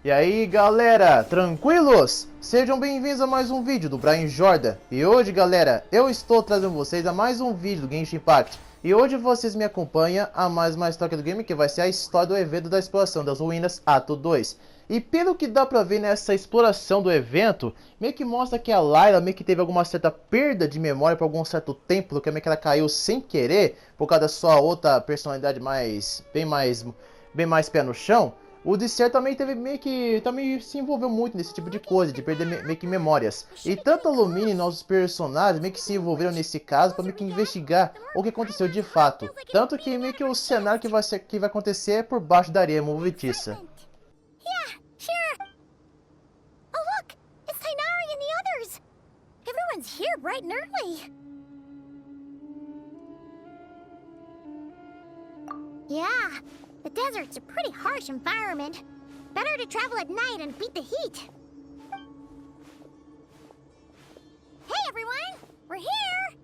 E aí galera, tranquilos? Sejam bem-vindos a mais um vídeo do Brian Jordan. E hoje galera, eu estou trazendo vocês a mais um vídeo do Genshin Impact. E hoje vocês me acompanham a mais uma história do game, que vai ser a história do evento da exploração das ruínas Ato 2. E pelo que dá pra ver nessa exploração do evento, meio que mostra que a Layla meio que teve alguma certa perda de memória por algum certo tempo, que meio que ela caiu sem querer, por causa da sua outra personalidade bem mais pé no chão. O Disser também teve também se envolveu muito nesse tipo de coisa, de perder meio que memórias. E tanto a Lumine e nossos personagens meio que se envolveram nesse caso para meio que investigar o que aconteceu de fato. Tanto que meio que o cenário que vai acontecer é por baixo da areia movediça. Yeah, sure. Oh look, it's Tainari and the others. Everyone's here bright and early. Yeah. The desert's a pretty harsh environment. Better to travel at night and beat the heat. Hey everyone! We're here!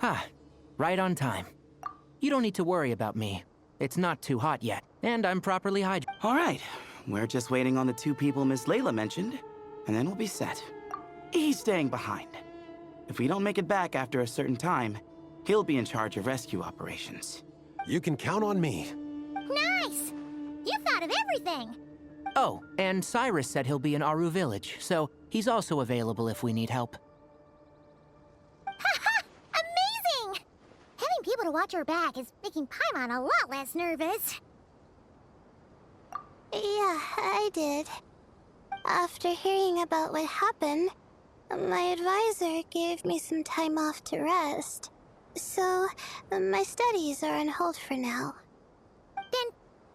Ah, right on time. You don't need to worry about me. It's not too hot yet, and I'm properly hydrated. All right, we're just waiting on the two people Miss Layla mentioned, and then we'll be set. He's staying behind. If we don't make it back after a certain time, he'll be in charge of rescue operations. You can count on me. Nice! You thought of everything! Oh, and Cyrus said he'll be in Aru Village, so he's also available if we need help. Haha! Amazing! Having people to watch our back is making Paimon a lot less nervous. Yeah, I did. After hearing about what happened, my advisor gave me some time off to rest. So, my studies are on hold for now. Then,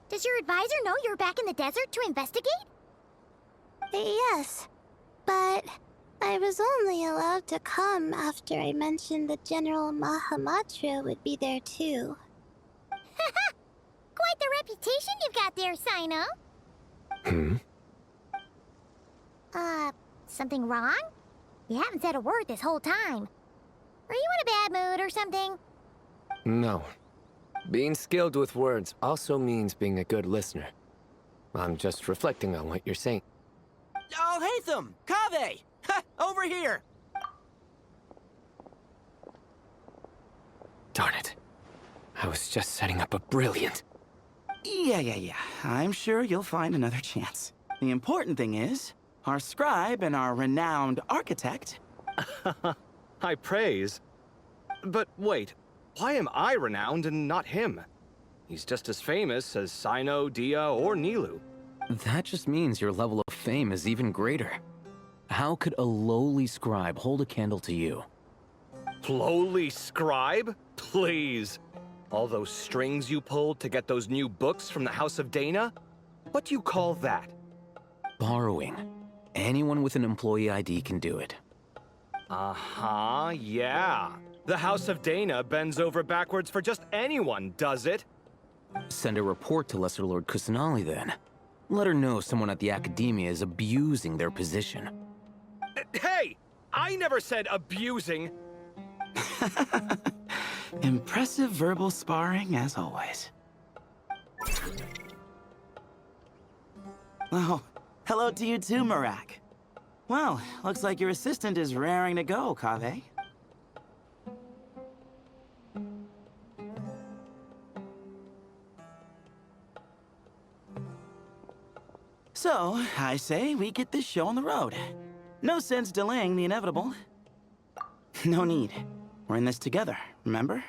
does your advisor know you're back in the desert to investigate? Yes, but I was only allowed to come after I mentioned that General Mahamatra would be there too. Haha! Quite the reputation you've got there, Sino. Something wrong? You haven't said a word this whole time. Are you in a bad mood or something? No. Being skilled with words also means being a good listener. I'm just reflecting on what you're saying. Oh, Hatham! Kaveh! Ha! Over here! Darn it. I was just setting up a brilliant... Yeah. I'm sure you'll find another chance. The important thing is, our scribe and our renowned architect... High praise. But wait, why am I renowned and not him? He's just as famous as Sino, Dia, or Nilu. That just means your level of fame is even greater. How could a lowly scribe hold a candle to you? Lowly scribe? Please. All those strings you pulled to get those new books from the House of Dana? What do you call that? Borrowing. Anyone with an employee ID can do it. Uh-huh, yeah. The House of Dana bends over backwards for just anyone, does it? Send a report to Lesser Lord Kusanali then. Let her know someone at the Academia is abusing their position. Hey! I never said abusing! Impressive verbal sparring, as always. Oh, hello to you too, Marak. Well, looks like your assistant is raring to go, Kaveh. So, I say we get this show on the road. No sense delaying the inevitable. No need. We're in this together, remember?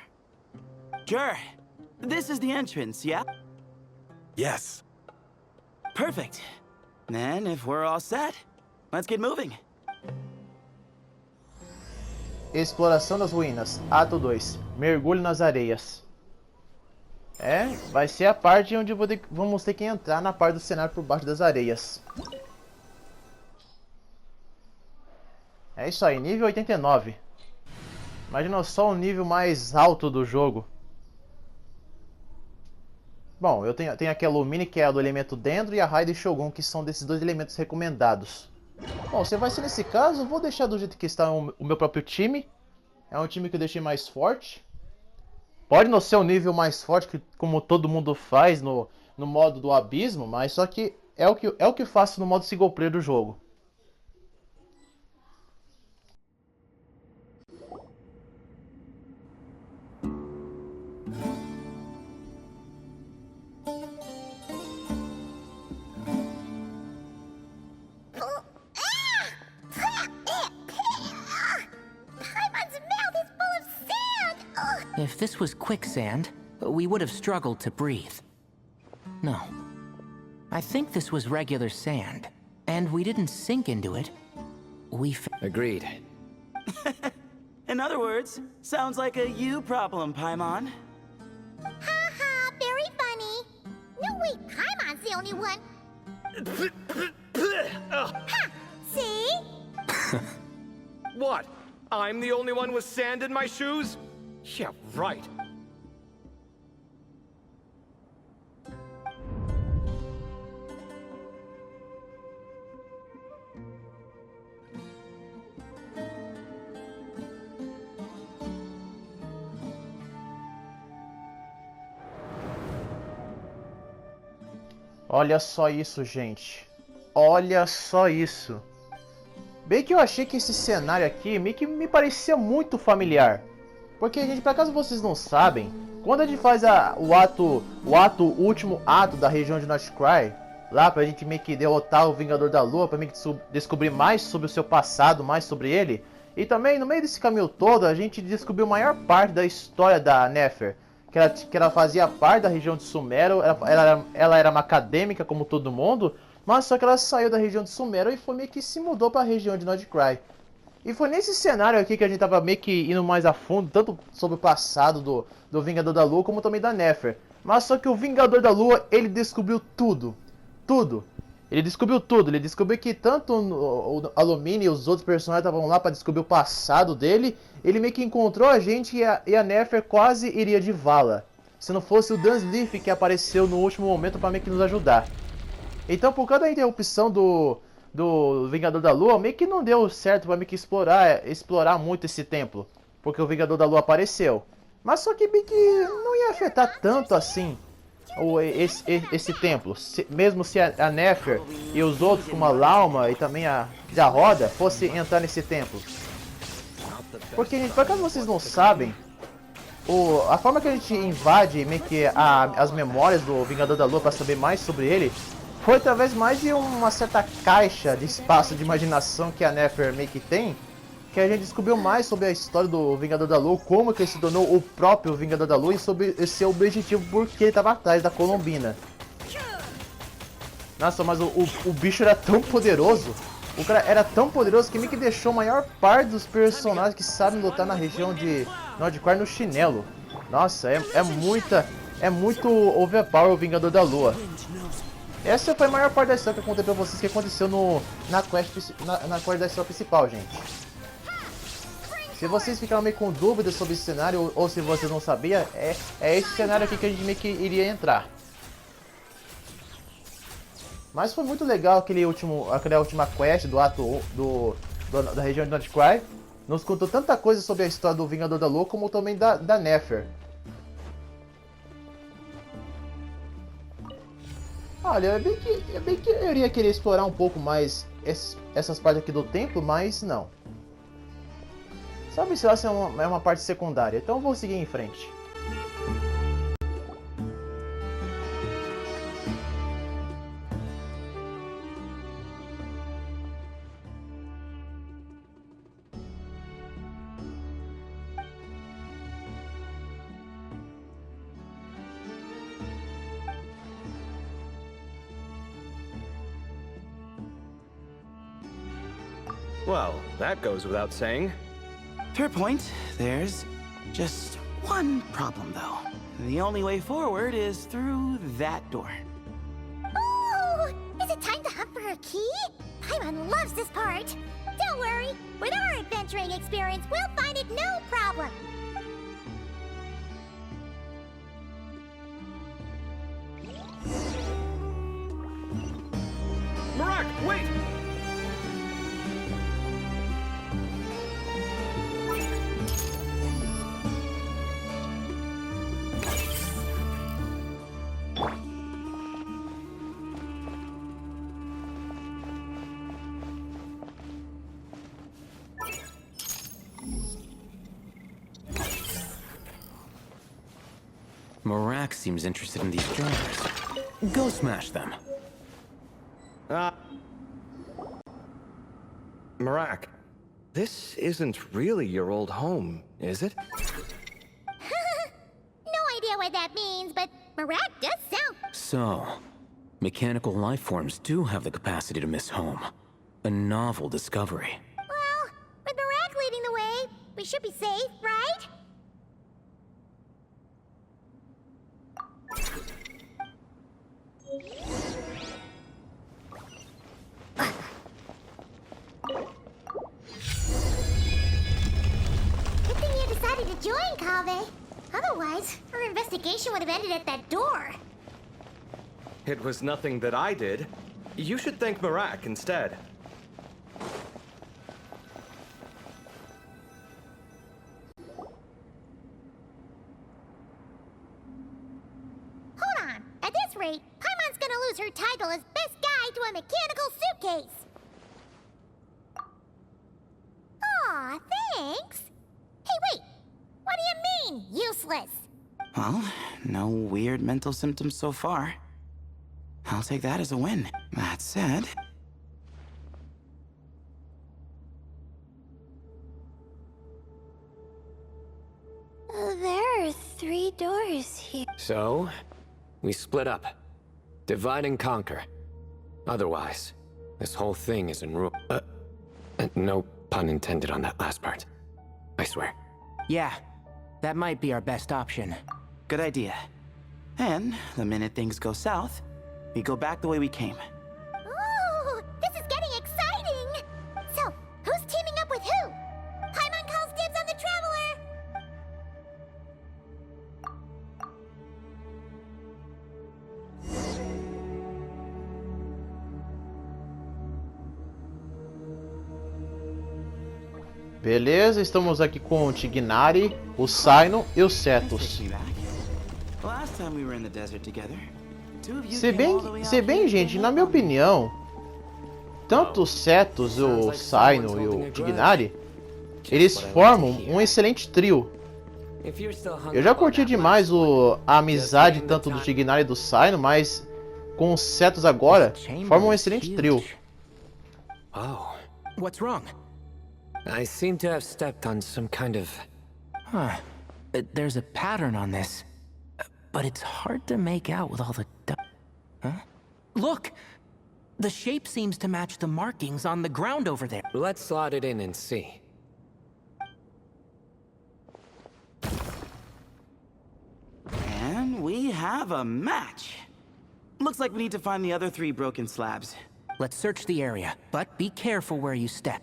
Sure. This is the entrance, yeah? Yes. Perfect. Then, if we're all set, let's get moving. Exploração das ruínas, Ato 2, mergulho nas areias. Vai ser a parte onde vamos ter que entrar na parte do cenário por baixo das areias. É isso aí, nível 89. Imagina só o nível mais alto do jogo. Bom, eu tenho aqui a Lumine, que é a do elemento dentro, e a Raiden e Shogun, que são desses dois elementos recomendados. Bom, se vai ser nesse caso, eu vou deixar do jeito que está o meu próprio time. É um time que eu deixei mais forte. Pode não ser o nível mais forte, como todo mundo faz no modo do abismo, mas só que é o que faço no modo single player do jogo. Paimon's mouth is full of sand! Ugh. If this was quicksand, we would have struggled to breathe. No. I think this was regular sand, and we didn't sink into it. Agreed. In other words, sounds like a you problem, Paimon. Haha, very funny. No, wait, Paimon's the only one. Ha! See? What? I'm the only one with sand in my shoes? Yeah, right. Olha só isso, gente. Olha só isso. Bem que eu achei que esse cenário aqui meio que me parecia muito familiar. Porque, gente, por acaso vocês não sabem, quando a gente faz o último ato da região de Northcry, lá pra gente meio que derrotar o Vingador da Lua, pra meio que descobrir mais sobre o seu passado, mais sobre ele. E também, no meio desse caminho todo, a gente descobriu a maior parte da história da Nefer. Que ela fazia parte da região de Sumero, ela era uma acadêmica como todo mundo, mas só que ela saiu da região de Sumero e foi meio que se mudou para a região de Northcry. E foi nesse cenário aqui que a gente tava meio que indo mais a fundo, tanto sobre o passado do Vingador da Lua, como também da Nefer. Mas só que o Vingador da Lua, ele descobriu tudo. Tudo. Ele descobriu tudo. Ele descobriu que tanto o Alumínio e os outros personagens estavam lá para descobrir o passado dele. Ele meio que encontrou a gente e a Nefer quase iria de vala. Se não fosse o Dunsleaf que apareceu no último momento para meio que nos ajudar. Então, por causa da interrupção do Vingador da Lua, meio que não deu certo para meio que explorar muito esse templo. Porque o Vingador da Lua apareceu. Mas só que meio que não ia afetar tanto assim esse templo. Mesmo se a Nefer e os outros, como a Lauma e também a Roda, fossem entrar nesse templo. Porque, gente, por acaso vocês não sabem, a forma que a gente invade meio que as memórias do Vingador da Lua para saber mais sobre ele foi através mais de uma certa caixa de espaço de imaginação que a Nefer meio que tem, que a gente descobriu mais sobre a história do Vingador da Lua, como que ele se tornou o próprio Vingador da Lua e sobre esse seu objetivo, porque ele estava atrás da Colombina. Nossa, mas o bicho era tão poderoso, o cara era tão poderoso que meio que deixou a maior parte dos personagens que sabem lutar na região de Northcry no chinelo. Nossa, é muito overpower o Vingador da Lua. Essa foi a maior parte da história que eu contei pra vocês, que aconteceu na quest da história principal, gente. Se vocês ficaram meio com dúvidas sobre esse cenário, ou se vocês não sabiam, é esse cenário aqui que a gente meio que iria entrar. Mas foi muito legal aquela última quest do ato da região de Northcry. Nos contou tanta coisa sobre a história do Vingador da Lua, como também da Nefer. Olha, é bem que eu iria querer explorar um pouco mais essas partes aqui do templo, mas não. Sabe, se essa é uma parte secundária, então eu vou seguir em frente. Well, that goes without saying. Fair point. There's just one problem, though. The only way forward is through that door. Ooh! Is it time to hunt for her key? Paimon loves this part. Don't worry. With our adventuring experience, we'll find it no problem. Marak, wait! Marak seems interested in these jars. Go smash them. Marak, this isn't really your old home, is it? No idea what that means, but Marak does sound... So, mechanical life forms do have the capacity to miss home. A novel discovery. Well, with Marak leading the way, we should be safe, right? Good thing you decided to join, Kaveh. Otherwise, our investigation would have ended at that door. It was nothing that I did. You should thank Marak instead. Hold on. At this rate, Paimon's gonna lose her title as best guy to a mechanical suitcase. Aw, thanks. Hey, wait. What do you mean, useless? Well, no weird mental symptoms so far. I'll take that as a win. That said... There are 3 doors here. So, we split up. Divide and conquer. Otherwise, this whole thing is in ruin. No pun intended on that last part. I swear. Yeah, that might be our best option. Good idea. And the minute things go south, we go back the way we came. Ooh, this is getting exciting! So, who's teaming up with who? Paimon calls dibs on the Traveler! Beleza, estamos aqui com o Tignari, o Cyno e o Cetus. Last time we were in the desert together, two of you Se came all the way bem, out here to gente, na help minha me. opinião, tanto o Cetus, o Cyno e o Tignari, eles formam um excelente trio. Eu já curti demais a amizade tanto do Tignari e do Cyno, mas com os Cetus agora, formam um excelente trio. Oh, What's wrong? I seem to have stepped on some kind of... Huh. There's a pattern on this. But it's hard to make out with all the... Huh? Look! The shape seems to match the markings on the ground over there. Let's slot it in and see. And we have a match. Looks like we need to find the other 3 broken slabs. Let's search the area, but be careful where you step.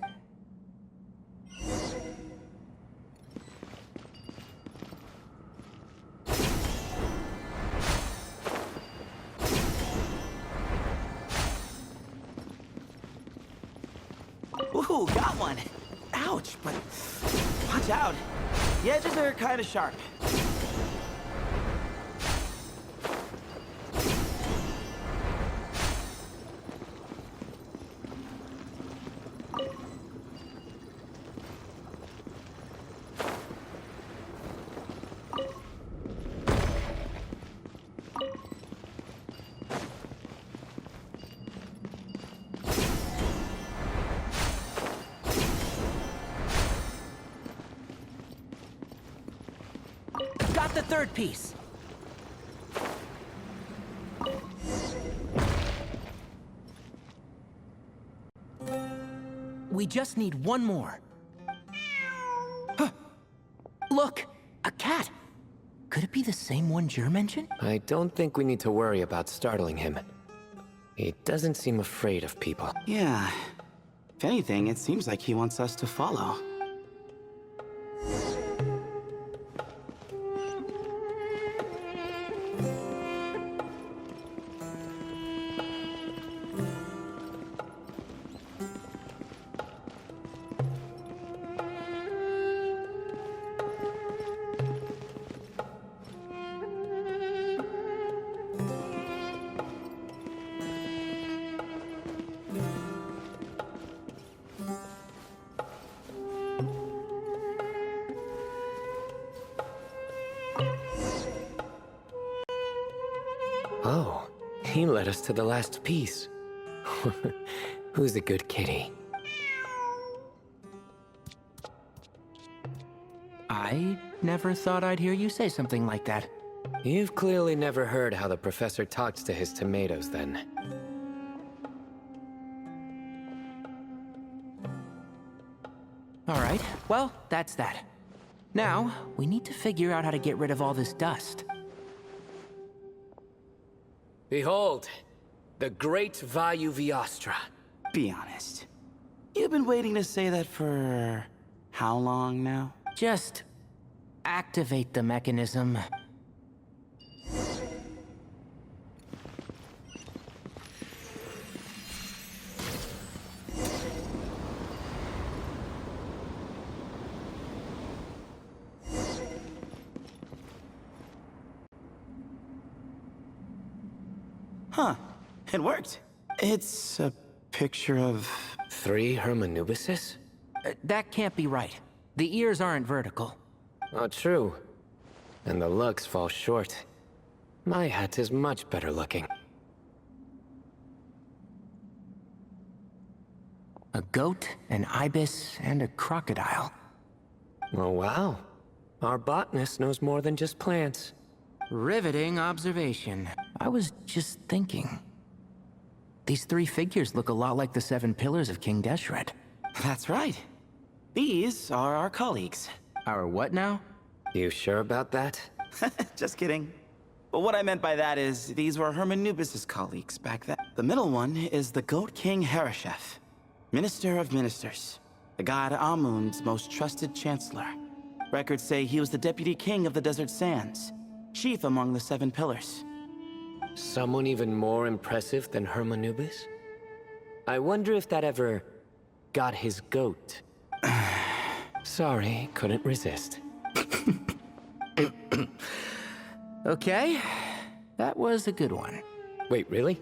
Ooh, got one. Ouch, but watch out. The edges are kind of sharp. Got the third piece. We just need one more. Huh. Look, a cat. Could it be the same one Jer mentioned? I don't think we need to worry about startling him. He doesn't seem afraid of people. Yeah. If anything, it seems like he wants us to follow. He led us to the last piece. Who's a good kitty? I never thought I'd hear you say something like that. You've clearly never heard how the professor talks to his tomatoes, then. All right, well, that's that. Now, we need to figure out how to get rid of all this dust. Behold, the great Vayuviastra. Be honest. You've been waiting to say that for how long now? Just activate the mechanism. Huh. It worked. It's a picture of... 3 Hermanubises? That can't be right. The ears aren't vertical. Oh, true. And the looks fall short. My hat is much better looking. A goat, an ibis, and a crocodile. Oh, wow. Our botanist knows more than just plants. Riveting observation. I was just thinking. These 3 figures look a lot like the 7 pillars of King Deshret. That's right. These are our colleagues. Our what now? You sure about that? Just kidding. But what I meant by that is, these were Hermanubis' colleagues back then. The middle one is the Goat King Harashef, Minister of Ministers, the god Amun's most trusted chancellor. Records say he was the deputy king of the Desert Sands, chief among the 7 pillars. Someone even more impressive than Hermanubis? I wonder if that ever got his goat. Sorry, couldn't resist. Okay, that was a good one. Wait, really?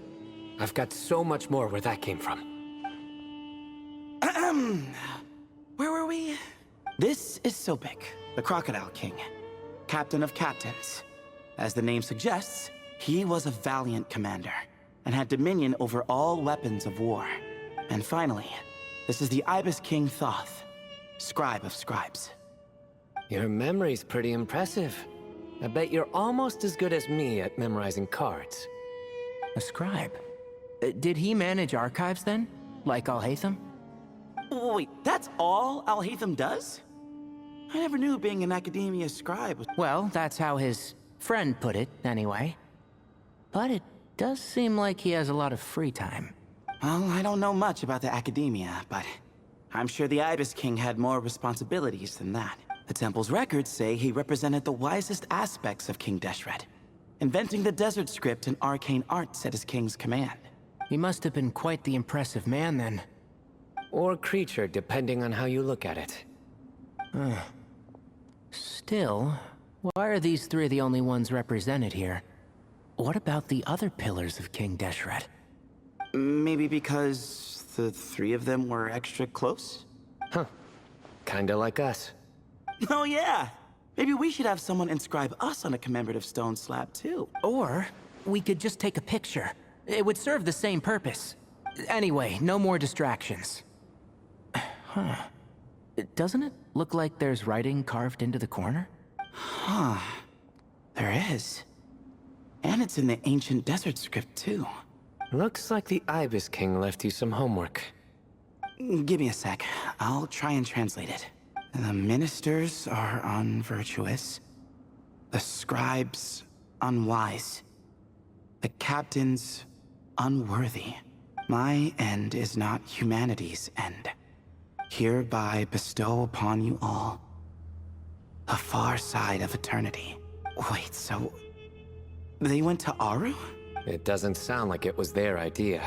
I've got so much more where that came from. Where were we? This is Sobek, the Crocodile King, captain of captains. As the name suggests, he was a valiant commander and had dominion over all weapons of war. And finally, this is the Ibis King Thoth, scribe of scribes. Your memory's pretty impressive. I bet you're almost as good as me at memorizing cards. A scribe. Did he manage archives then? Like Alhaitham? Wait, that's all Alhaitham does? I never knew being an academia scribe was... Well, that's how his friend put it, anyway. But it does seem like he has a lot of free time. Well, I don't know much about the academia, but I'm sure the Ibis King had more responsibilities than that. The temple's records say he represented the wisest aspects of King Deshret, inventing the desert script and arcane arts at his king's command. He must have been quite the impressive man then. Or creature, depending on how you look at it. Still, why are these 3 the only ones represented here? What about the other pillars of King Deshret? Maybe because the 3 of them were extra close? Huh. Kinda like us. Oh yeah! Maybe we should have someone inscribe us on a commemorative stone slab too. Or we could just take a picture. It would serve the same purpose. Anyway, no more distractions. Huh. Doesn't it look like there's writing carved into the corner? Huh. There is. And it's in the ancient desert script too. Looks like the Ibis King left you some homework. Give me a sec. I'll try and translate it. The ministers are unvirtuous. The scribes unwise. The captains unworthy. My end is not humanity's end. Hereby bestow upon you all the far side of eternity. Wait, so they went to Aru? It doesn't sound like it was their idea.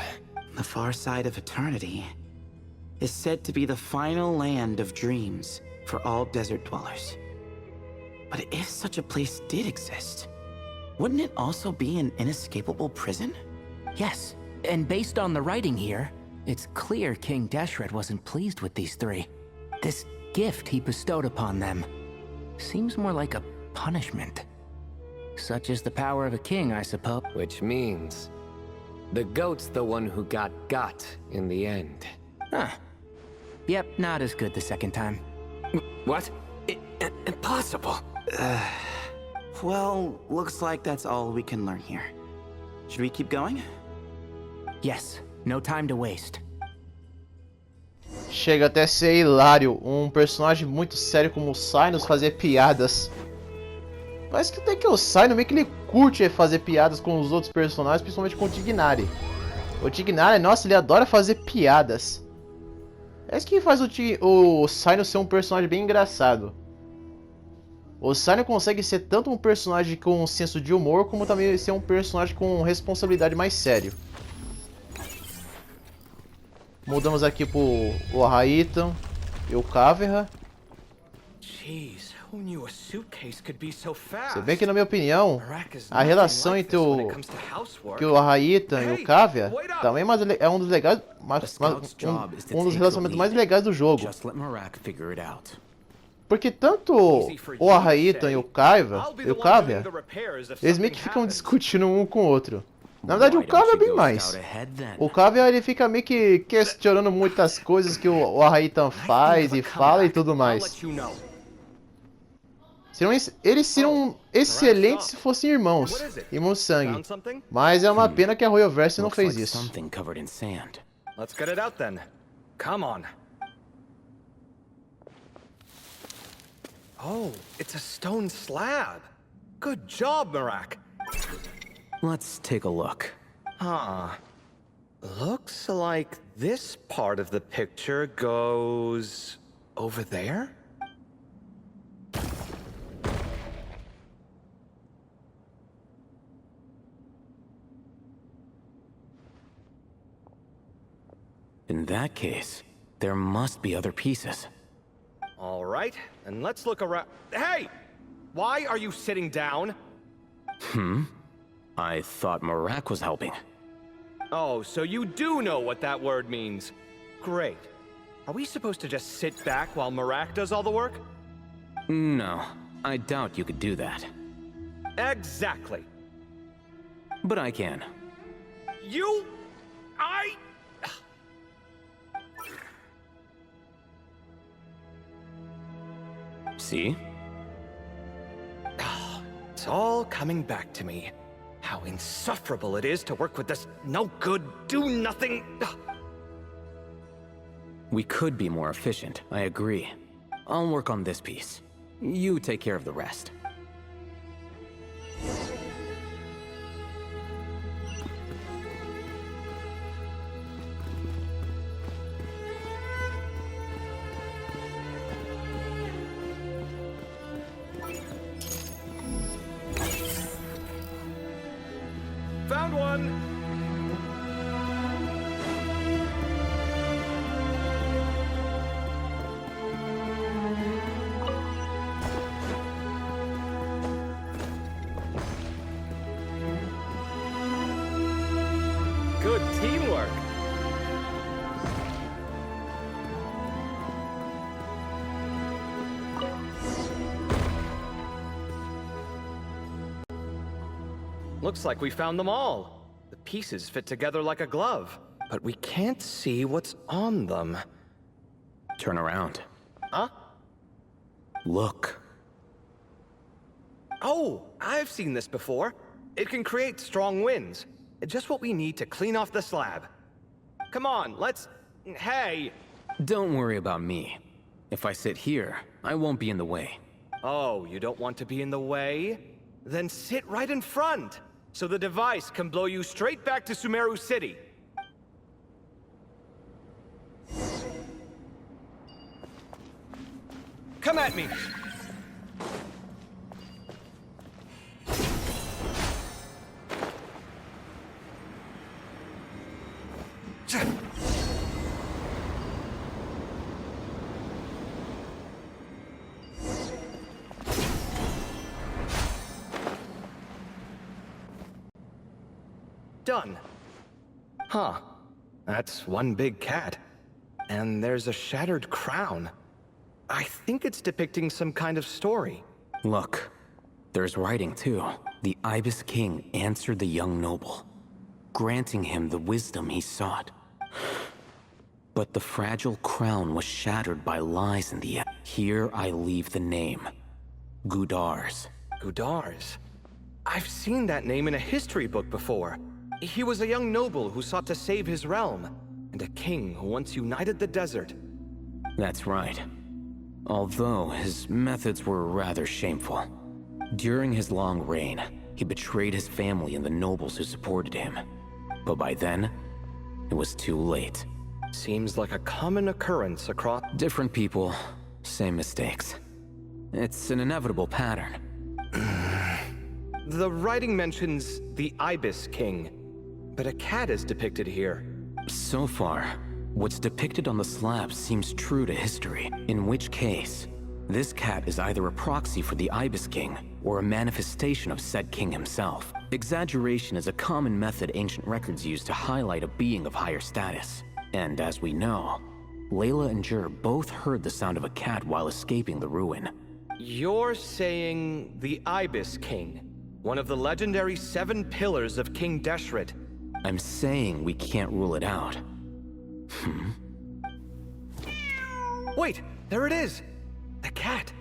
The far side of eternity is said to be the final land of dreams for all desert dwellers. But if such a place did exist, wouldn't it also be an inescapable prison? Yes, and based on the writing here, it's clear King Deshret wasn't pleased with these 3. This gift he bestowed upon them seems more like a punishment. Such is the power of a king, I suppose. Which means The goat's the one who got in the end. Huh. Yep, not as good the second time. What? Impossible. Well, looks like that's all we can learn here. Should we keep going? Yes, no time to waste. Chega até a ser hilário um personagem muito sério como o Sinus fazer piadas. Parece que até que o Sinus meio que ele curte fazer piadas com os outros personagens, principalmente com o Tignari. O Tignari, nossa, ele adora fazer piadas. É isso que faz o Sinus ser um personagem bem engraçado. O Sinus consegue ser tanto um personagem com um senso de humor, como também ser um personagem com responsabilidade mais sério. Mudamos aqui pro Raítan e o Caverra. Jeez, who knew a suitcase could be so fast? Se bem que, na minha opinião, a relação entre o Raítan e o Caverra também é um dos legais, um dos relacionamentos mais legais do jogo. Porque tanto o Raítan e o Caverra, eles meio que ficam discutindo um com o outro. Na verdade, o Caverra é bem mais. O Caverra, ele fica meio que questionando muitas coisas que o Raítan faz e fala e tudo mais. Eles seriam excelentes se fossem irmãos de sangue. Mas é uma pena que a Royalverse não fez isso. Let's get it out then. Come on. Oh, it's a stone slab. Good job, Marak. Let's take a look. Huh. Looks like this part of the picture goes over there? In that case, there must be other pieces. All right, and let's look around. Hey! Why are you sitting down? I thought Marak was helping. Oh, so you do know what that word means. Great. Are we supposed to just sit back while Marak does all the work? No, I doubt you could do that. Exactly. But I can. See? It's all coming back to me. How insufferable it is to work with this no-good, do-nothing... We could be more efficient, I agree. I'll work on this piece. You take care of the rest. Found one! Good teamwork! Looks like we found them all. The pieces fit together like a glove, but we can't see what's on them. Turn around. Huh? Look. Oh, I've seen this before. It can create strong winds. Just what we need to clean off the slab. Come on, let's... Hey! Don't worry about me. If I sit here, I won't be in the way. Oh, you don't want to be in the way? Then sit right in front, so the device can blow you straight back to Sumeru City. Come at me! Done. Huh. That's one big cat. And there's a shattered crown. I think it's depicting some kind of story. Look. There's writing, too. The Ibis King answered the young noble. granting him the wisdom he sought. But the fragile crown was shattered by lies in the end. Here I leave the name. Gudars. Gudars? I've seen that name in a history book before. He was a young noble who sought to save his realm, and a king who once united the desert. That's right. Although his methods were rather shameful. During his long reign, he betrayed his family and the nobles who supported him. But by then, it was too late. Seems like a common occurrence across... Different people, same mistakes. It's an inevitable pattern. The writing mentions the Ibis King, but a cat is depicted here. So far, what's depicted on the slab seems true to history. In which case, this cat is either a proxy for the Ibis King, or a manifestation of said king himself. Exaggeration is a common method ancient records use to highlight a being of higher status. And as we know, Layla and Jur both heard the sound of a cat while escaping the ruin. You're saying the Ibis King, one of the legendary 7 pillars of King Deshret. I'm saying we can't rule it out. Wait, there it is! The cat!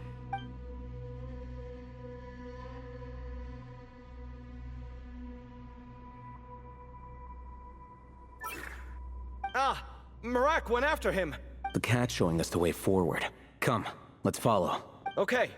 Ah! Marak went after him! The cat's showing us the way forward. Come, let's follow. Okay.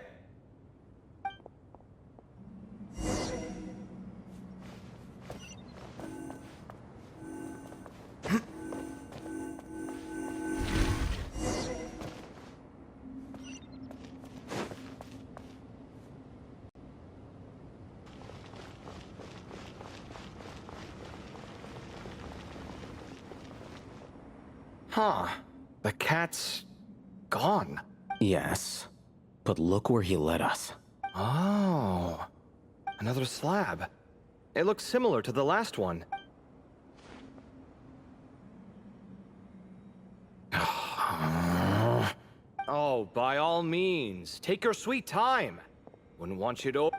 Huh. The cat's... gone. Yes, but look where he led us. Oh. Another slab. It looks similar to the last one. Oh, by all means, take your sweet time. Wouldn't want you to...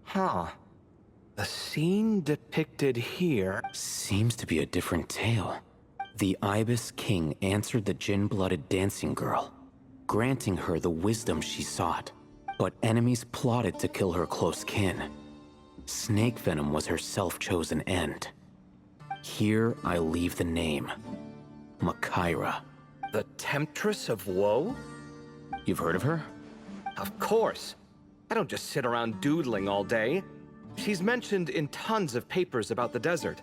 Huh. The scene depicted here... Seems to be a different tale. The Ibis King answered the Jinn-blooded dancing girl, granting her the wisdom she sought. But enemies plotted to kill her close kin. Snake venom was her self-chosen end. Here I leave the name. Makaira. The Temptress of Woe? You've heard of her? Of course. I don't just sit around doodling all day. She's mentioned in tons of papers about the desert.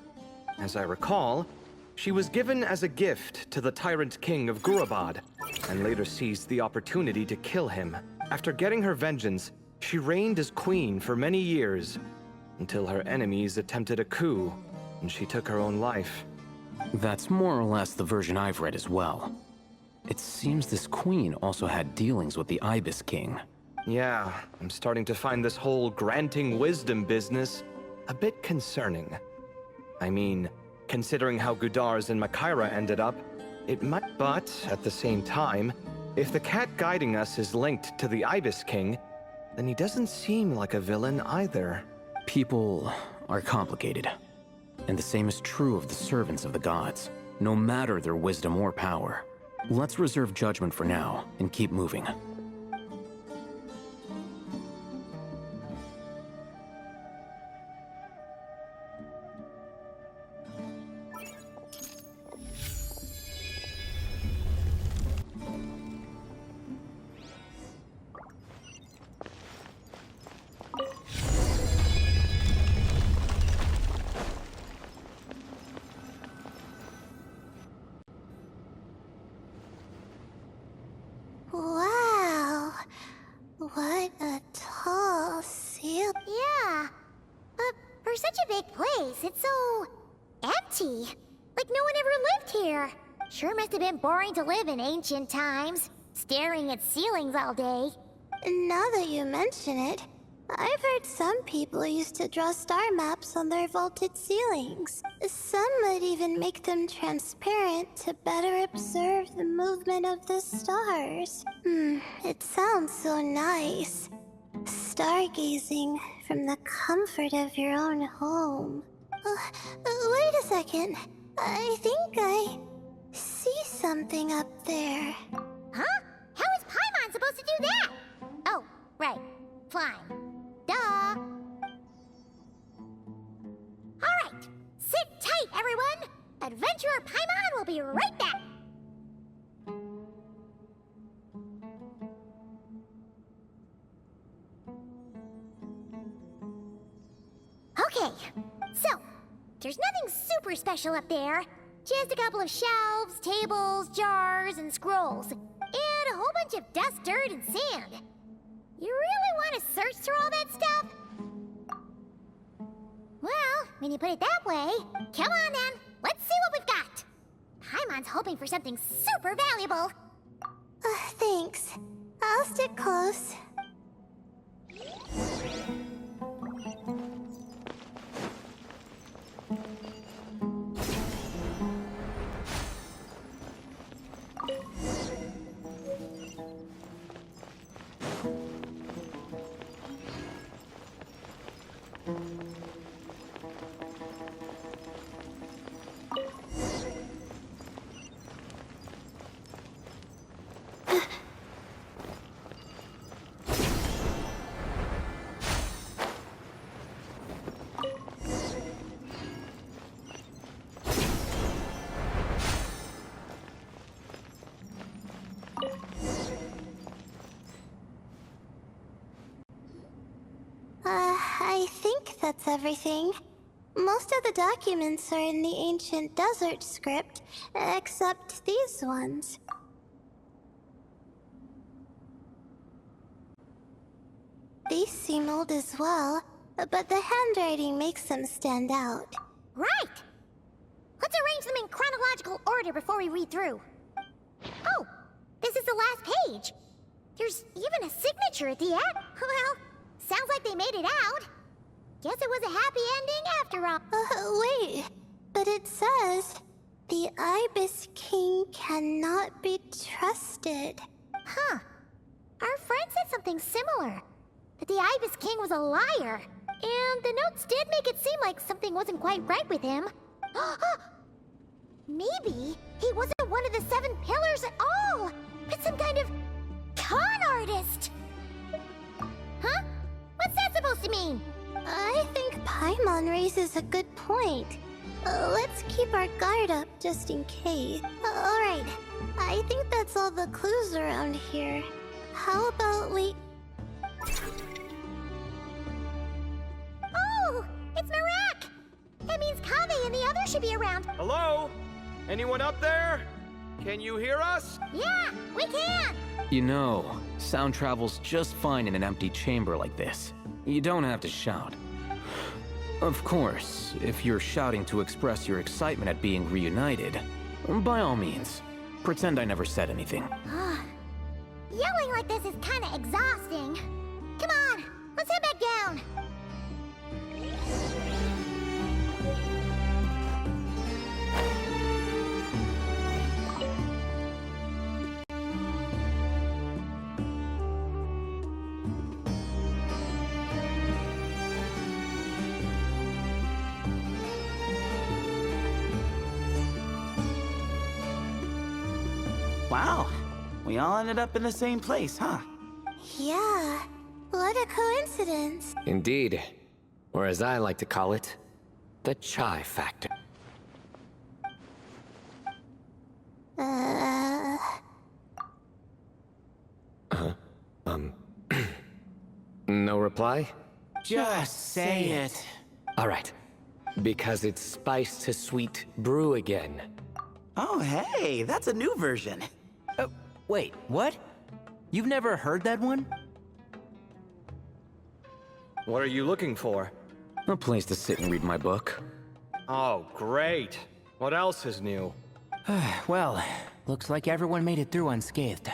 As I recall, she was given as a gift to the tyrant king of Gurabad, and later seized the opportunity to kill him. After getting her vengeance, she reigned as queen for many years, until her enemies attempted a coup, and she took her own life. That's more or less the version I've read as well. It seems this queen also had dealings with the Ibis King. Yeah, I'm starting to find this whole granting wisdom business a bit concerning. I mean, considering how Gudars and Makaira ended up, it might... But, at the same time, if the cat guiding us is linked to the Ibis King, then he doesn't seem like a villain either. People are complicated. And the same is true of the servants of the gods, no matter their wisdom or power. Let's reserve judgment for now, and keep moving. Wow. What a tall ceiling. Yeah. But for such a big place, it's so empty. Like no one ever lived here. Sure must have been boring to live in ancient times, staring at ceilings all day. Now that you mention it, I've heard some people used to draw star maps on their vaulted ceilings. Some might even make them transparent to better observe the movement of the stars. It sounds so nice. Stargazing from the comfort of your own home. Wait a second. I think I see something up there. Huh? How is Paimon supposed to do that? Oh, right. Flying. Duh. Alright. Sit tight, everyone. Adventurer Paimon will be right back. Okay, so, there's nothing super special up there. Just a couple of shelves, tables, jars, and scrolls. And a whole bunch of dust, dirt, and sand. You really want to search through all that stuff? Well, when you put it that way, come on then. Let's see what we've got. Paimon's hoping for something super valuable. Thanks. I'll stick close. I think that's everything. Most of the documents are in the ancient desert script, except these ones. These seem old as well, but the handwriting makes them stand out. Right! Let's arrange them in chronological order before we read through. Oh, this is the last page. There's even a signature at the end. Well, sounds like they made it out. Guess it was a happy ending after all. Wait. But it says, the Ibis King cannot be trusted. Huh. Our friend said something similar. That the Ibis King was a liar. And the notes did make it seem like something wasn't quite right with him. Maybe he wasn't one of the 7 pillars at all, but some kind of con artist. Huh? What's that supposed to mean? I think Paimon raises a good point. Let's keep our guard up just in case. Alright, I think that's all the clues around here. How about we... Oh, it's Marak! That means Kaveh and the others should be around. Hello? Anyone up there? Can you hear us? Yeah, we can! You know, sound travels just fine in an empty chamber like this. You don't have to shout. Of course, if you're shouting to express your excitement at being reunited, by all means, pretend I never said anything. Yelling like this is kinda exhausting. Come on, let's head back down. Wow, we all ended up in the same place, huh? Yeah, what a coincidence. Indeed. Or as I like to call it, the chai factor. No reply? Just say it. All right. Because it's spice to sweet brew again. Oh, hey, that's a new version. Wait, what? You've never heard that one? What are you looking for? A place to sit and read my book. Oh, great. What else is new? Well, looks like everyone made it through unscathed.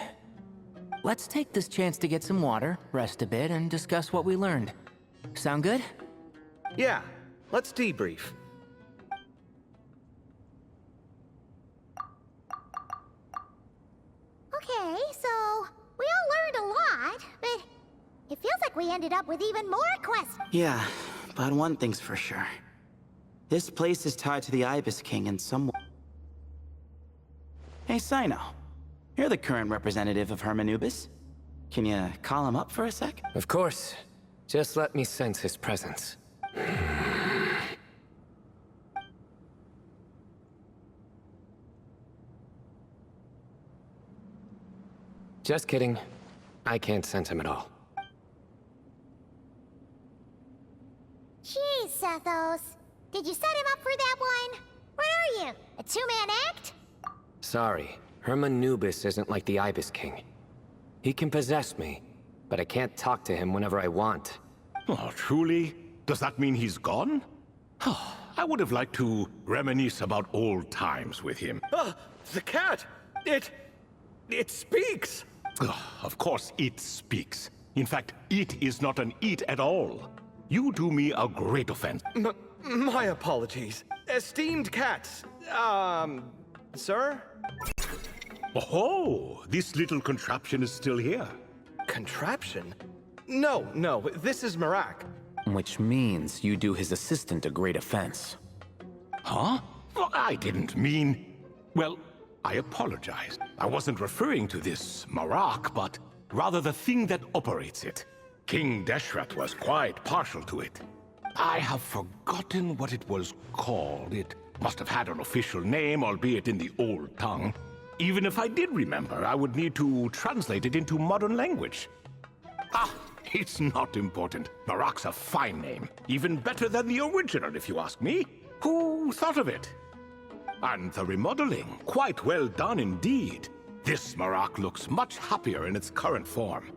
let's take this chance to get some water, rest a bit, and discuss what we learned. Sound good? Yeah, let's debrief. Okay, so we all learned a lot, but it feels like we ended up with even more quests. Yeah, but one thing's for sure. This place is tied to the Ibis King in some way. Hey, Sino. You're the current representative of Hermanubis. Can you call him up for a sec? Of course. Just let me sense his presence. Just kidding. I can't sense him at all. Jeez, Sethos. Did you set him up for that one? What are you, a two-man act? Sorry, Hermanubis isn't like the Ibis King. He can possess me, but I can't talk to him whenever I want. Oh, truly? Does that mean he's gone? I would have liked to reminisce about old times with him. The cat! It speaks! Of course it speaks. In fact, it is not an it at all. You do me a great offense. My apologies. Esteemed cats, sir? Oh, this little contraption is still here. Contraption? No, this is Marak. Which means you do his assistant a great offense. Huh? Well, I didn't mean... Well, I apologize. I wasn't referring to this Marak, but rather the thing that operates it. King Deshret was quite partial to it. I have forgotten what it was called. It must have had an official name, albeit in the old tongue. Even if I did remember, I would need to translate it into modern language. It's not important. Marak's a fine name. Even better than the original, if you ask me. Who thought of it? And the remodeling, quite well done indeed. This Marak looks much happier in its current form.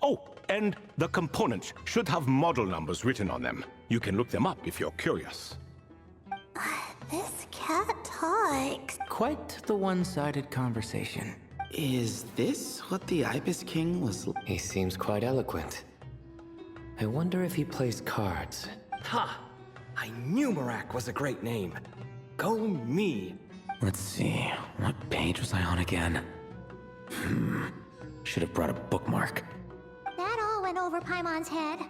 Oh, and the components should have model numbers written on them. You can look them up if you're curious. This cat talks. Quite the one-sided conversation. Is this what the Ibis King was... He seems quite eloquent. I wonder if he plays cards. Ha! I knew Marak was a great name. Go me. Let's see, what page was I on again? Should have brought a bookmark. That all went over Paimon's head.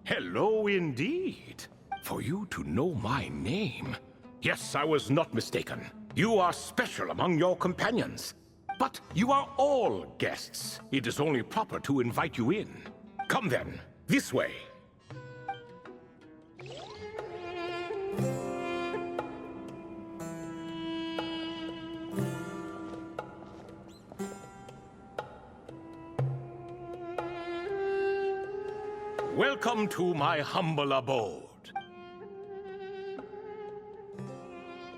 Hello indeed. For you to know my name. Yes, I was not mistaken. You are special among your companions. But you are all guests. It is only proper to invite you in. Come then, this way. Welcome to my humble abode.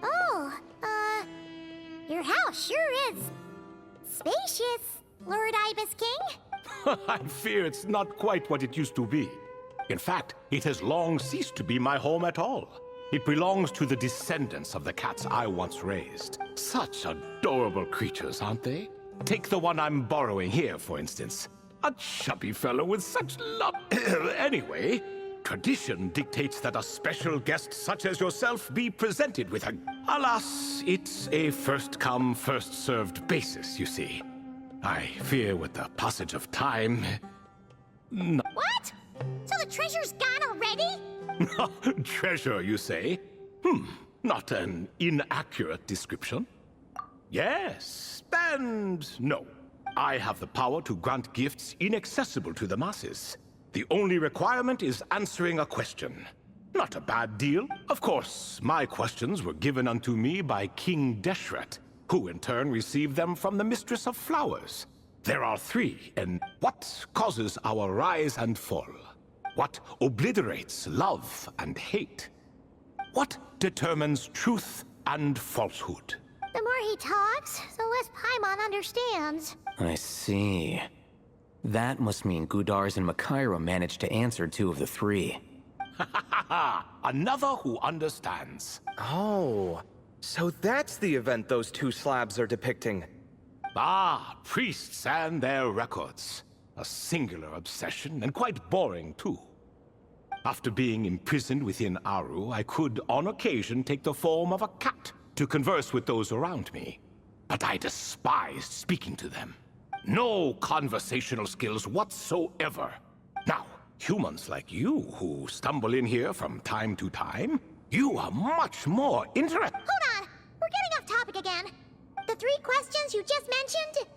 Oh, your house sure is spacious, Lord Ibis King. I fear it's not quite what it used to be. In fact, it has long ceased to be my home at all. It belongs to the descendants of the cats I once raised. Such adorable creatures, aren't they? Take the one I'm borrowing here, for instance. A chubby fellow with such love. Anyway, tradition dictates that a special guest such as yourself be presented with a... Alas, it's a first-come, first-served basis, you see. I fear with the passage of time... What? So the treasure's gone already? Treasure, you say? Not an inaccurate description. Yes, and no. I have the power to grant gifts inaccessible to the masses. The only requirement is answering a question. Not a bad deal. Of course, my questions were given unto me by King Deshret, who in turn received them from the Mistress of Flowers. There are three, and what causes our rise and fall? What obliterates love and hate? What determines truth and falsehood? The more he talks, the less Paimon understands. I see. That must mean Gudars and Makaira managed to answer two of the three. Another who understands. Oh, so that's the event those two slabs are depicting. Ah, priests and their records. A singular obsession, and quite boring too. After being imprisoned within Aru, I could, on occasion, take the form of a cat to converse with those around me. But I despised speaking to them. No conversational skills whatsoever. Now, humans like you who stumble in here from time to time, you are much more interesting. Hold on! We're getting off topic again. The 3 questions you just mentioned?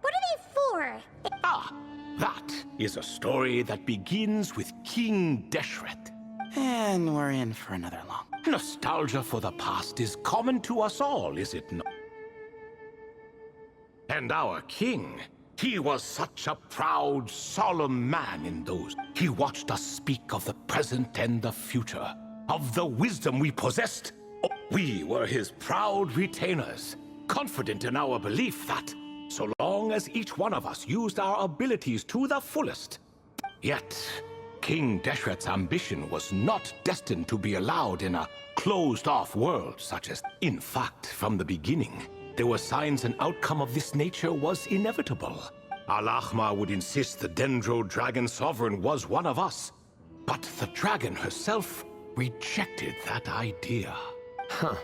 What are they for? Ah, that is a story that begins with King Deshret. And we're in for another long. Nostalgia for the past is common to us all, is it not? And our king, he was such a proud, solemn man in those. He watched us speak of the present and the future, of the wisdom we possessed. We were his proud retainers, confident in our belief that, so long as each one of us used our abilities to the fullest. Yet, King Deshret's ambition was not destined to be allowed in a closed-off world such as... In fact, from the beginning, there were signs an outcome of this nature was inevitable. Al-Ahmar would insist the Dendro Dragon Sovereign was one of us, but the dragon herself rejected that idea. Huh.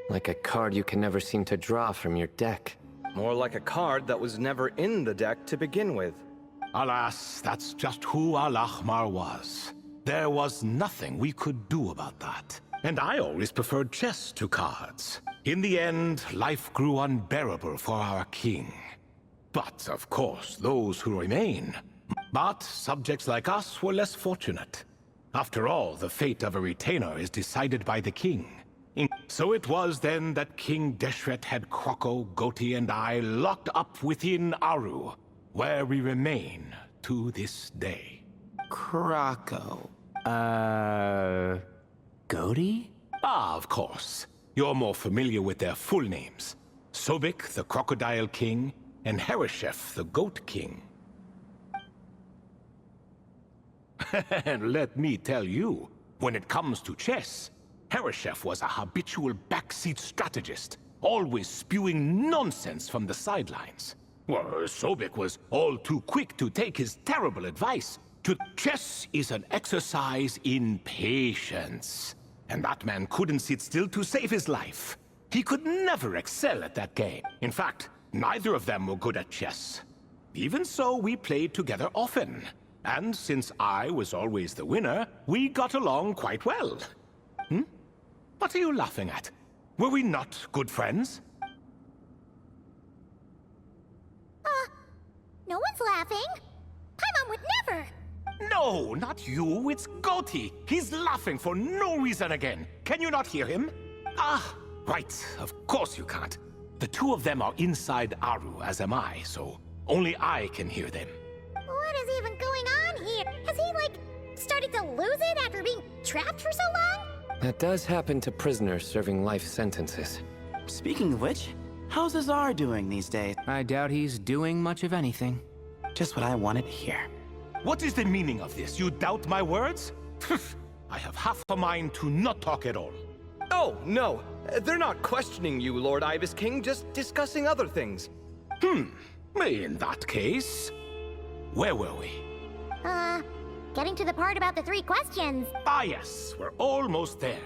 Like a card you can never seem to draw from your deck. More like a card that was never in the deck to begin with. Alas, that's just who Al-Ahmar was. There was nothing we could do about that. And I always preferred chess to cards. In the end, life grew unbearable for our king. But, of course, those who remain. But subjects like us were less fortunate. After all, the fate of a retainer is decided by the king. So it was then that King Deshret had Kroko, Goti, and I locked up within Aru, where we remain to this day. Kroko. Goti? Ah, of course. You're more familiar with their full names. Sobek, the Crocodile King, and Hereshef, the Goat King. And let me tell you, when it comes to chess, Hereshef was a habitual backseat strategist, always spewing nonsense from the sidelines. Well, Sobek was all too quick to take his terrible advice. Chess is an exercise in patience. And that man couldn't sit still to save his life. He could never excel at that game. In fact, neither of them were good at chess. Even so, we played together often. And since I was always the winner, we got along quite well. What are you laughing at? Were we not good friends? No one's laughing. Paimon would never. No, not you. It's Goti. He's laughing for no reason again. Can you not hear him? Ah, right. Of course you can't. The two of them are inside Aru, as am I, so only I can hear them. What is even going on here? Has he, started to lose it after being trapped for so long? That does happen to prisoners serving life sentences. Speaking of which, how's Azar doing these days? I doubt he's doing much of anything. Just what I wanted to hear. What is the meaning of this? You doubt my words? I have half a mind to not talk at all. Oh, no. They're not questioning you, Lord Ibis King, just discussing other things. In that case, where were we? Getting to the part about the 3 questions. Ah yes, we're almost there.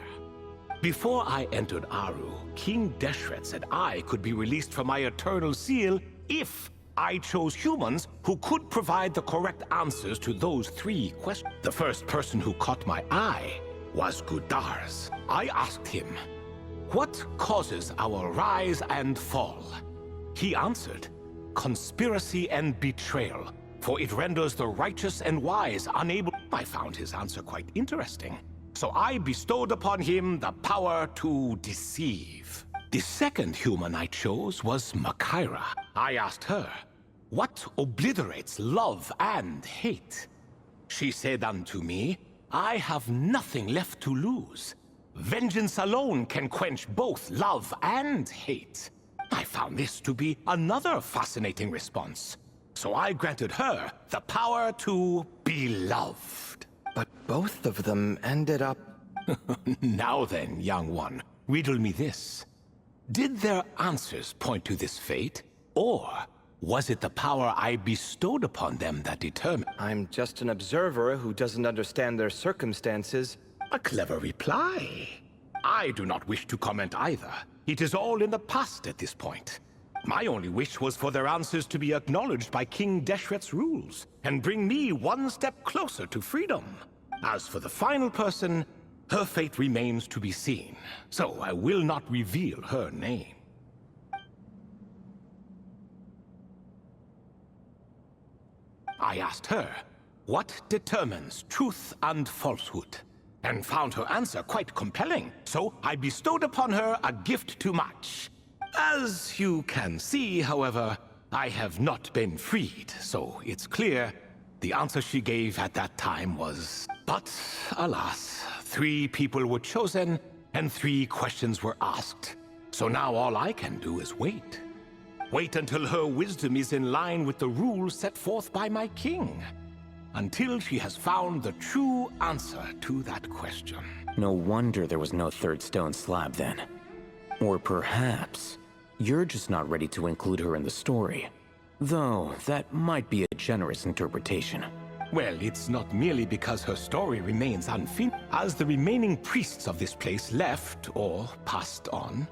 Before I entered Aru, King Deshret said I could be released from my eternal seal if I chose humans who could provide the correct answers to those 3 questions. The first person who caught my eye was Gudars. I asked him, what causes our rise and fall? He answered, conspiracy and betrayal, for it renders the righteous and wise unable. I found his answer quite interesting, so I bestowed upon him the power to deceive. The second human I chose was Makaira. I asked her, what obliterates love and hate? She said unto me, I have nothing left to lose. Vengeance alone can quench both love and hate. I found this to be another fascinating response. So I granted her the power to be loved. But both of them ended up... Now then, young one, riddle me this. Did their answers point to this fate? Or was it the power I bestowed upon them that determined? I'm just an observer who doesn't understand their circumstances. A clever reply. I do not wish to comment either. It is all in the past at this point. My only wish was for their answers to be acknowledged by King Deshret's rules, and bring me one step closer to freedom. As for the final person, her fate remains to be seen, so I will not reveal her name. I asked her, what determines truth and falsehood? And found her answer quite compelling, so I bestowed upon her a gift to match. As you can see, however, I have not been freed, so it's clear the answer she gave at that time was... But, alas, 3 people were chosen, and 3 questions were asked. So now all I can do is wait. Wait until her wisdom is in line with the rules set forth by my king. Until she has found the true answer to that question. No wonder there was no third stone slab then. Or perhaps you're just not ready to include her in the story. Though, that might be a generous interpretation. Well, it's not merely because her story remains unfinished. As the remaining priests of this place left, or passed on,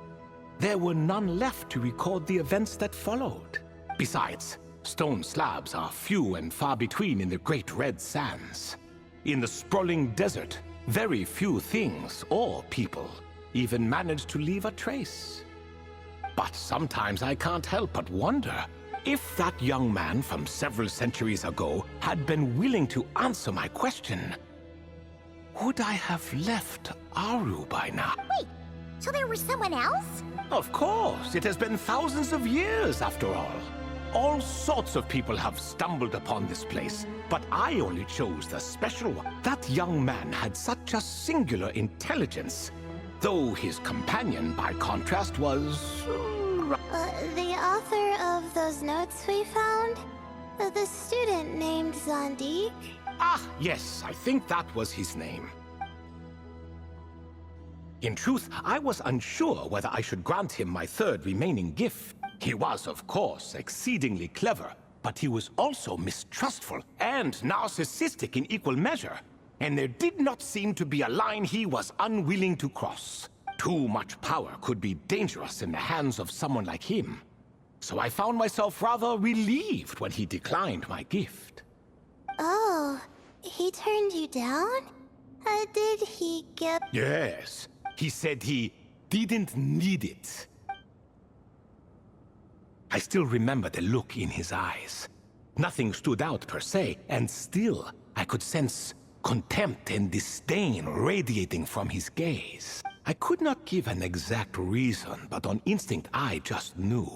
there were none left to record the events that followed. Besides, stone slabs are few and far between in the Great Red Sands. In the sprawling desert, very few things or people even manage to leave a trace. But sometimes I can't help but wonder if that young man from several centuries ago had been willing to answer my question. Would I have left Aru by now? Wait, so there was someone else? Of course, it has been thousands of years after all. All sorts of people have stumbled upon this place, but I only chose the special one. That young man had such a singular intelligence, though his companion, by contrast, was... The author of those notes we found? The student named Zandik? Ah, yes, I think that was his name. In truth, I was unsure whether I should grant him my third remaining gift. He was, of course, exceedingly clever, but he was also mistrustful and narcissistic in equal measure, and there did not seem to be a line he was unwilling to cross. Too much power could be dangerous in the hands of someone like him, so I found myself rather relieved when he declined my gift. Oh, he turned you down? Did he get... Yes, he said he didn't need it. I still remember the look in his eyes. Nothing stood out per se, and still I could sense contempt and disdain radiating from his gaze. I could not give an exact reason, but on instinct I just knew.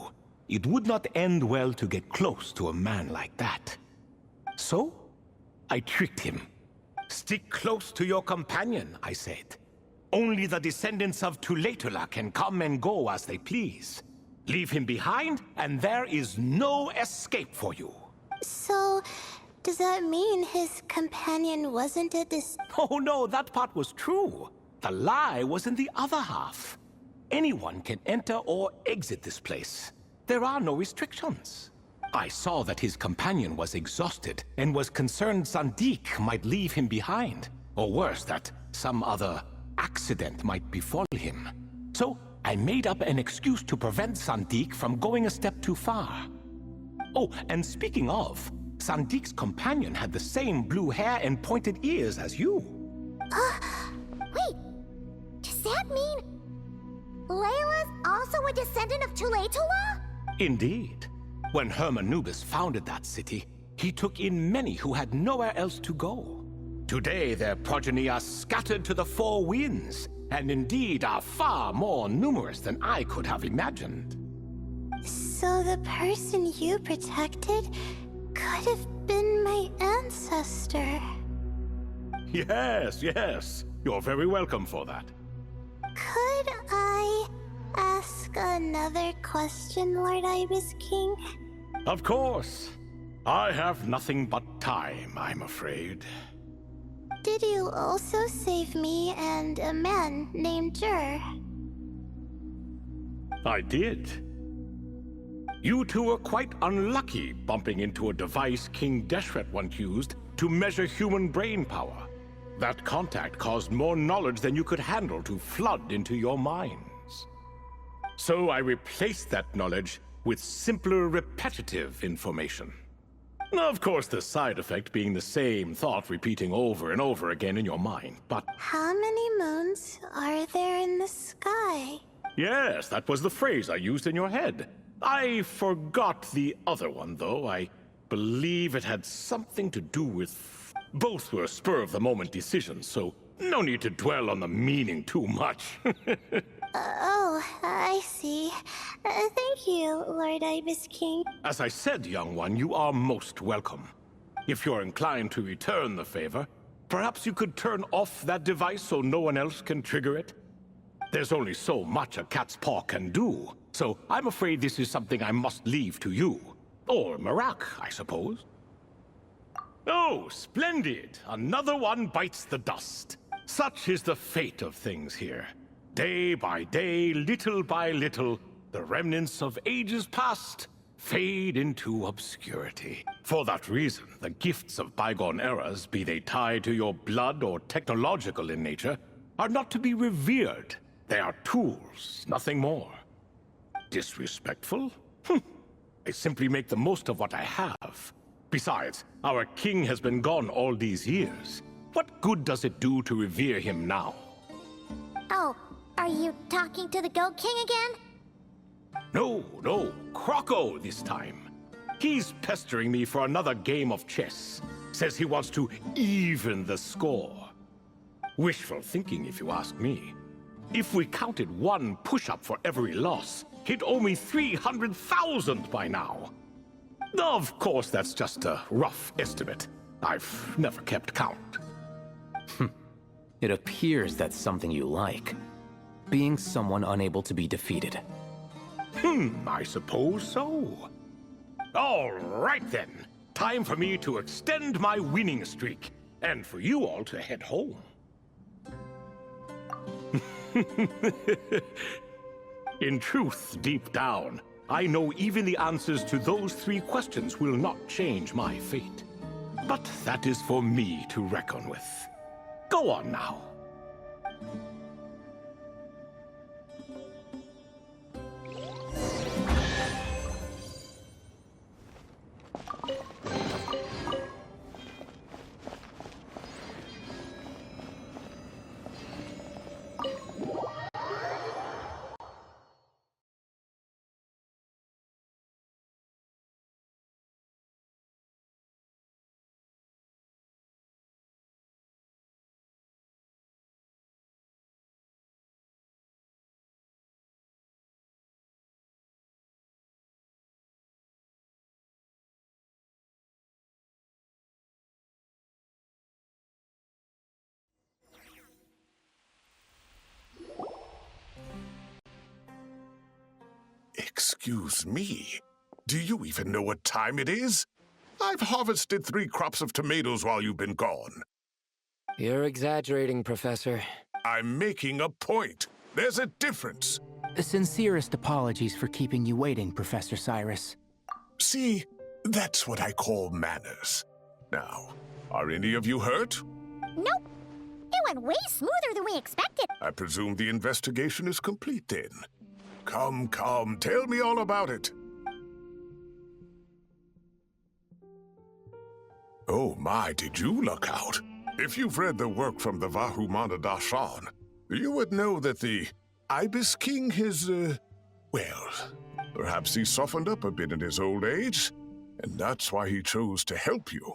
It would not end well to get close to a man like that. So, I tricked him. Stick close to your companion, I said. Only the descendants of Tulatula can come and go as they please. Leave him behind, and there is no escape for you. So, does that mean his companion wasn't a Oh no, that part was true. The lie was in the other half. Anyone can enter or exit this place. There are no restrictions. I saw that his companion was exhausted and was concerned Zandik might leave him behind, or worse, that some other accident might befall him. So I made up an excuse to prevent Zandik from going a step too far. Oh, and speaking of, Sandik's companion had the same blue hair and pointed ears as you. Wait, does that mean Layla's also a descendant of Tulatula? Indeed. When Hermanubis founded that city, he took in many who had nowhere else to go. Today, their progeny are scattered to the 4 winds, and indeed are far more numerous than I could have imagined. So the person you protected could have been my ancestor. Yes, yes. You're very welcome for that. Could I ask another question, Lord Ibis King? Of course. I have nothing but time, I'm afraid. did you also save me and a man named Jur? I did. You two were quite unlucky bumping into a device King Deshret once used to measure human brain power. That contact caused more knowledge than you could handle to flood into your minds. So I replaced that knowledge with simpler, repetitive information. Of course, the side effect being the same thought repeating over and over again in your mind, but... How many moons are there in the sky? Yes, that was the phrase I used in your head. I forgot the other one, though. I believe it had something to do with... Both were spur-of-the-moment decisions, so no need to dwell on the meaning too much. Oh, I see. Thank you, Lord Ibis King. As I said, young one, you are most welcome. If you're inclined to return the favor, perhaps you could turn off that device so no one else can trigger it? There's only so much a cat's paw can do, so I'm afraid this is something I must leave to you. Or Marak, I suppose. Oh, splendid! Another one bites the dust. Such is the fate of things here. Day by day, little by little, the remnants of ages past fade into obscurity. For that reason, the gifts of bygone eras, be they tied to your blood or technological in nature, are not to be revered. They are tools, nothing more. Disrespectful? I simply make the most of what I have. Besides, our king has been gone all these years. What good does it do to revere him now? Oh, are you talking to the Goat King again? No, Croco this time. He's pestering me for another game of chess. Says he wants to even the score. Wishful thinking, if you ask me. If we counted one push-up for every loss, he'd owe me 300,000 by now. Of course, that's just a rough estimate. I've never kept count. It appears that's something you like. Being someone unable to be defeated. I suppose so. All right then. Time for me to extend my winning streak, and for you all to head home. In truth, deep down, I know even the answers to those 3 questions will not change my fate. But that is for me to reckon with. Go on now. Excuse me, do you even know what time it is? I've harvested 3 crops of tomatoes while you've been gone. You're exaggerating, Professor. I'm making a point. There's a difference. Sincerest apologies for keeping you waiting, Professor Cyrus. See, that's what I call manners. Now, are any of you hurt? Nope. It went way smoother than we expected. I presume the investigation is complete then. Come, tell me all about it. Oh my, did you look out? If you've read the work from the Vahumana Dashan, you would know that the Ibis King has, well, perhaps he softened up a bit in his old age, and that's why he chose to help you.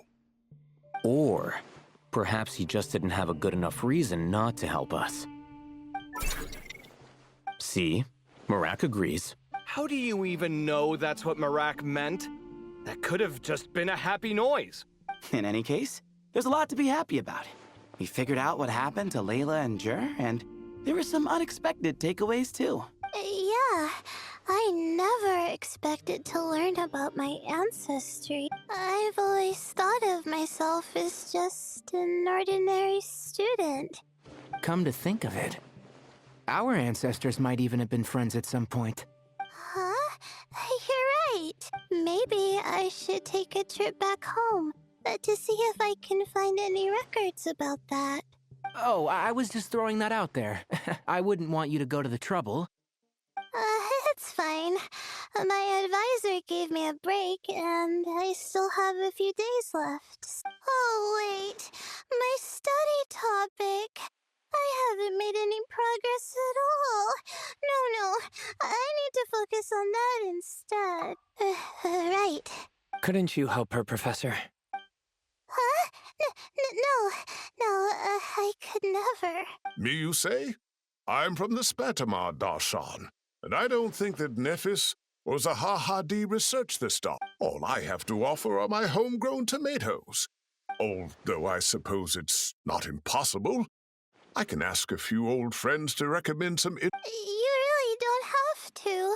Or perhaps he just didn't have a good enough reason not to help us. See? Marak agrees. How do you even know that's what Marak meant? That could have just been a happy noise. In any case, there's a lot to be happy about. We figured out what happened to Layla and Jur, and there were some unexpected takeaways too. Yeah, I never expected to learn about my ancestry. I've always always thought of myself as just an ordinary student. Come to think of it, our ancestors might even have been friends at some point. Huh? You're right. Maybe I should take a trip back home to see if I can find any records about that. Oh, I was just throwing that out there. I wouldn't want you to go to the trouble. It's fine. My advisor gave me a break, and I still have a few days left. Oh, wait. My study topic. I haven't made any progress at all. No. I need to focus on that instead. Right. Couldn't you help her, Professor? Huh? No, I could never. Me, you say? I'm from the Spatamar Darshan, and I don't think that Nephis or Zahahadi researched this stuff. All I have to offer are my homegrown tomatoes. Although I suppose it's not impossible. I can ask a few old friends to recommend some... You really don't have to.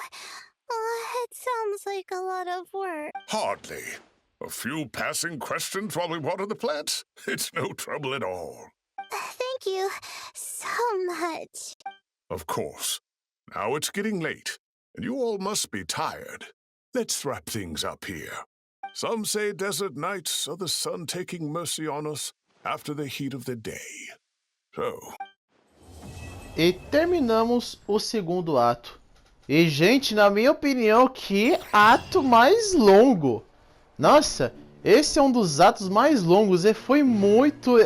It sounds like a lot of work. Hardly. A few passing questions while we water the plants? It's no trouble at all. Thank you so much. Of course. Now it's getting late, and you all must be tired. Let's wrap things up here. Some say desert nights are the sun taking mercy on us after the heat of the day. So... E terminamos o segundo ato. E, gente, na minha opinião, que ato mais longo. Nossa, esse é um dos atos mais longos. E foi muito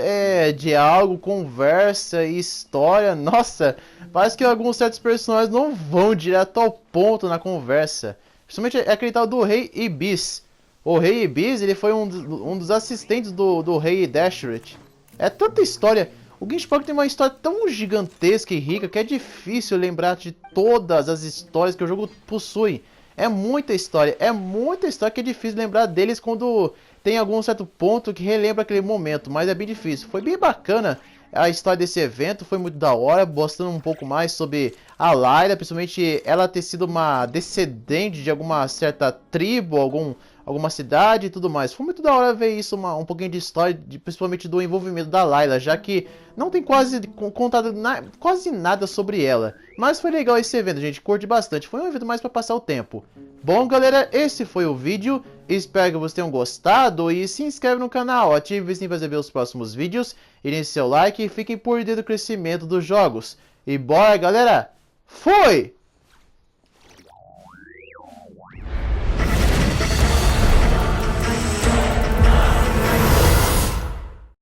diálogo, conversa e história. Nossa, parece que alguns certos personagens não vão direto ao ponto na conversa. Principalmente aquele tal do Rei Ibis. O Rei Ibis, ele foi um dos assistentes do Rei Dashret. É tanta história. O Genshin Impact tem uma história tão gigantesca e rica que é difícil lembrar de todas as histórias que o jogo possui. É muita história que é difícil lembrar deles quando tem algum certo ponto que relembra aquele momento, mas é bem difícil. Foi bem bacana a história desse evento, foi muito da hora, mostrando um pouco mais sobre a Layla, principalmente ela ter sido uma descendente de alguma certa tribo, alguma cidade e tudo mais. Foi muito da hora ver isso, um pouquinho de história, principalmente do envolvimento da Layla, já que não tem quase contado quase nada sobre ela. Mas foi legal esse evento, gente, curti bastante. Foi um evento mais para passar o tempo. Bom, galera, esse foi o vídeo. Espero que vocês tenham gostado e se inscreve no canal, ative o sininho para receber os próximos vídeos, e deixe seu like e fiquem por dentro do crescimento dos jogos. E bora, galera! Fui!